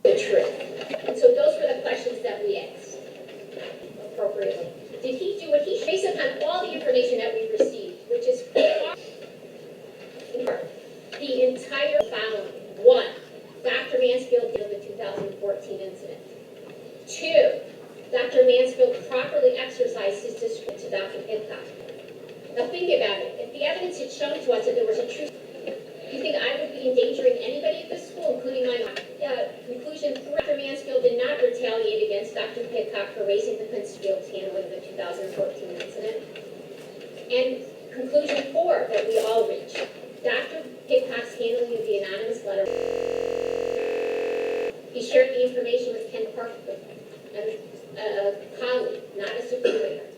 the truth. And so those were the questions that we asked appropriately. Did he do what he should, based upon all the information that we received, which is the entire following? One, Dr. Mansfield did the 2014 incident. Two, Dr. Mansfield properly exercised his discretion to Dr. Pidcock. Now think about it. If the evidence had shown to us that there was a truth, you think I would be endangering anybody at this school, including my conclusion? Dr. Mansfield did not retaliate against Dr. Pidcock for raising the Mansfield's handling of the 2014 incident. And conclusion 4 that we all reached: Dr. Pidcock's handling of the anonymous letter. He shared the information with Ken Parker, a colleague, not a superior.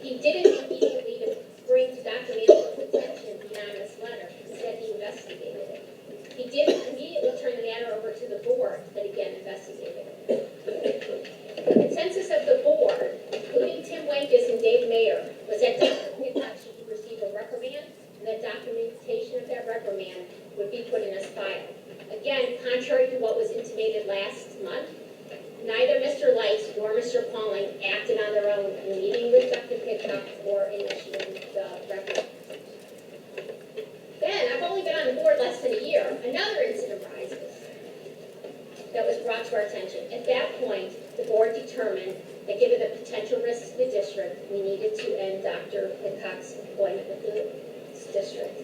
He didn't immediately bring to Dr. Mansfield's attention the anonymous letter. Instead, he investigated it. He didn't immediately turn the matter over to the board that again investigated it. The consensus of the board, including Tim Wankus and Dave Mayer, was that Dr. Pidcock should receive a reprimand and that documentation of that reprimand would be put in his file. Again, contrary to what was intimated last month, neither Mr. Light nor Mr. Pauling acted on their own in meeting with Dr. Pidcock or initiating the reprimand. Then, I've only been on the board less than a year. Another incident arises that was brought to our attention. At that point, the board determined that given the potential risks to the district, we needed to end Dr. Pidcock's employment with the district.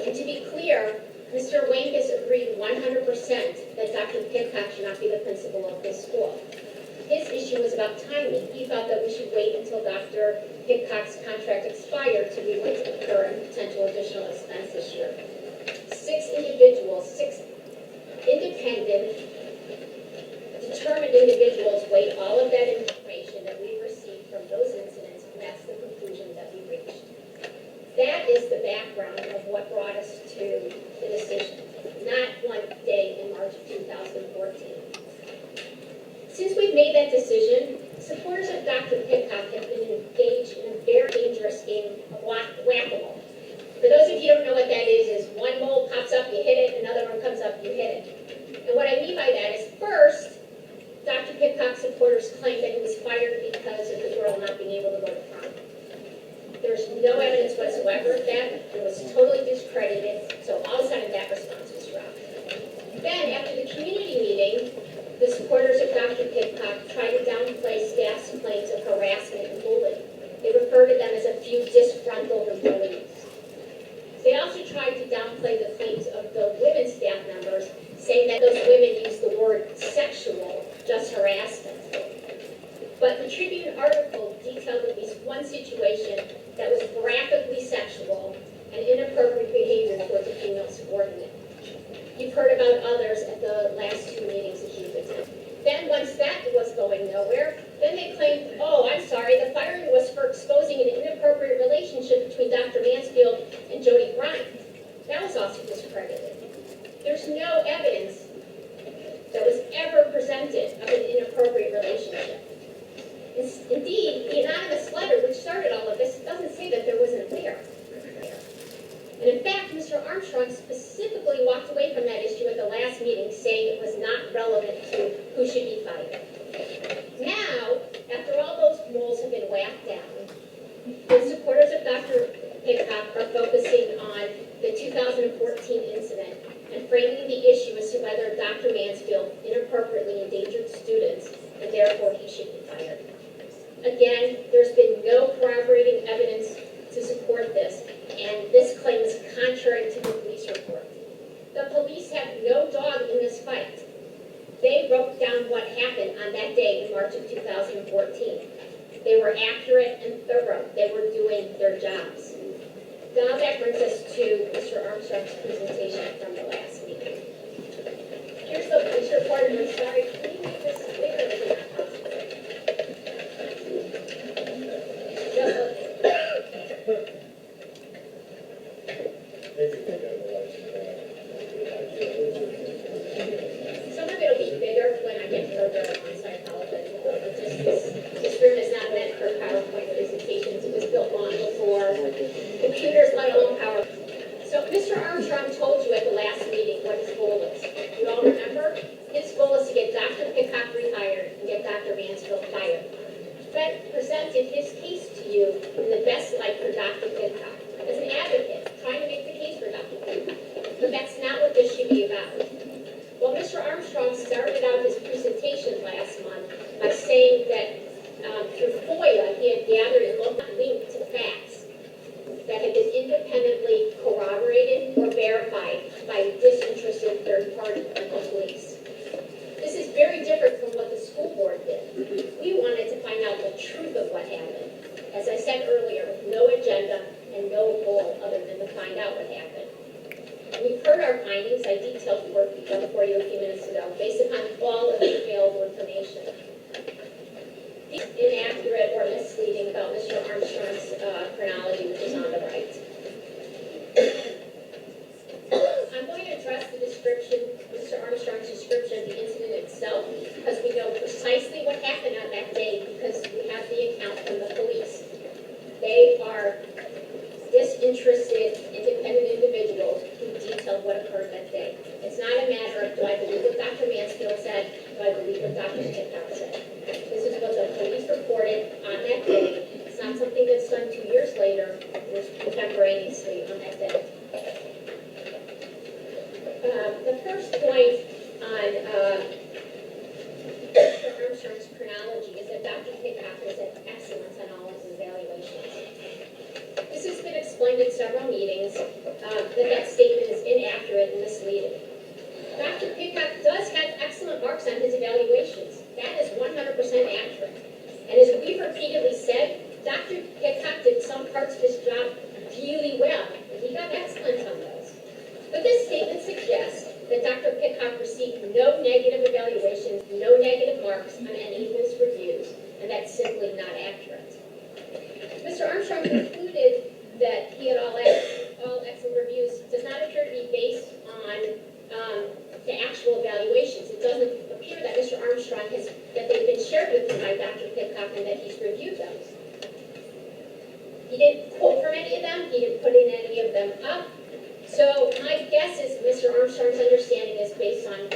And to be clear, Mr. Wankus agreed 100% that Dr. Pidcock should not be the principal of this school. His issue was about timing. He thought that we should wait until Dr. Pidcock's contract expired to be able to incur potential additional expense this year. 6 individuals, 6 independent, determined individuals weighed all of that information that we received from those incidents, and that's the conclusion that we reached. That is the background of what brought us to the decision, not one day in March of 2014. Since we've made that decision, supporters of Dr. Pidcock have been engaged in a very dangerous game of whack-a-mole. For those of you who don't know what that is one mole pops up, you hit it, another one comes up, you hit it. And what I mean by that is, first, Dr. Pidcock's supporters claim that he was fired because of the girl not being able to go to prom. There's no evidence whatsoever of that. It was totally discredited, so all of a sudden that response was dropped. Then, after the community meeting, the supporters of Dr. Pidcock tried to downplay staff's claims of harassment and bullying. They referred to them as a few disgruntled employees. They also tried to downplay the claims of the women staff members, saying that those women used the word sexual, just harassment. But the Tribune article detailed at least one situation that was graphically sexual and inappropriate behavior towards a female subordinate. You've heard about others at the last 2 meetings that you've attended. Then once that was going nowhere, then they claimed, oh, I'm sorry, the firing was for exposing an inappropriate relationship between Dr. Mansfield and Jody Bryant. That was also discredited. There's no evidence that was ever presented of an inappropriate relationship. Indeed, the anonymous letter which started all of this doesn't say that there was an affair. And in fact, Mr. Armstrong specifically walked away from that issue at the last meeting, saying it was not relevant to who should be fired. Now, after all those moles have been whacked down, the supporters of Dr. Pidcock are focusing on the 2014 incident and framing the issue as to whether Dr. Mansfield inappropriately endangered students and therefore he should be fired. Again, there's been no corroborating evidence to support this, and this claim is contrary to the police report. The police have no dog in this fight. They wrote down what happened on that day in March of 2014. They were accurate and thorough. They were doing their jobs. Now that brings us to Mr. Armstrong's presentation from the last meeting. Here's the police report, and I'm sorry, can you make this bigger than that possible? Some of it will be bigger when I get further on, so I apologize. This room is not meant for PowerPoint presentations. It was built long before computers, let alone PowerPoint. So Mr. Armstrong told you at the last meeting what his goal is. You all remember? Dr. Mansfield fired. Fred presented his case to you in the best light for Dr. Pidcock, as an advocate, trying to make the case for Dr. Pidcock. But that's not what this should be about. Well, Mr. Armstrong started out his presentation last month by saying that through FOIA, he had gathered and linked to facts that had been independently corroborated or verified by a disinterested third party like the police. This is very different from what the school board did. We wanted to find out the truth of what happened. As I said earlier, with no agenda and no goal other than to find out what happened. We've heard our findings. I detailed them for you a few minutes ago, based upon all of the available information. These inaccurate or misleading about Mr. Armstrong's chronology, which is on the right. I'm going to address the description, Mr. Armstrong's description of the incident itself, because we know precisely what happened on that day because we have the account from the police. They are disinterested, independent individuals who detailed what occurred that day. It's not a matter of do I believe what Dr. Mansfield said, do I believe what Dr. Pidcock said. This is what the police reported on that day. It's not something that's done 2 years later. It was contemporaneously on that day. The first point on Mr. Armstrong's chronology is that Dr. Pidcock has had excellence on all of his evaluations. This has been explained in several meetings that statement is inaccurate and misleading. Dr. Pidcock does have excellent marks on his evaluations. That is 100% accurate. And as we've repeatedly said, Dr. Pidcock did some parts of his job really well. He got excellence on those. But this statement suggests that Dr. Pidcock received no negative evaluations, no negative marks on any of his reviews, and that's simply not accurate. Mr. Armstrong concluded that he had all excellent reviews. It does not appear to be based on the actual evaluations. It doesn't appear that Mr. Armstrong that they've been shared with him by Dr. Pidcock and that he's reviewed those. He didn't quote from any of them. He didn't put any of them up. So my guess is Mr. Armstrong's understanding is based on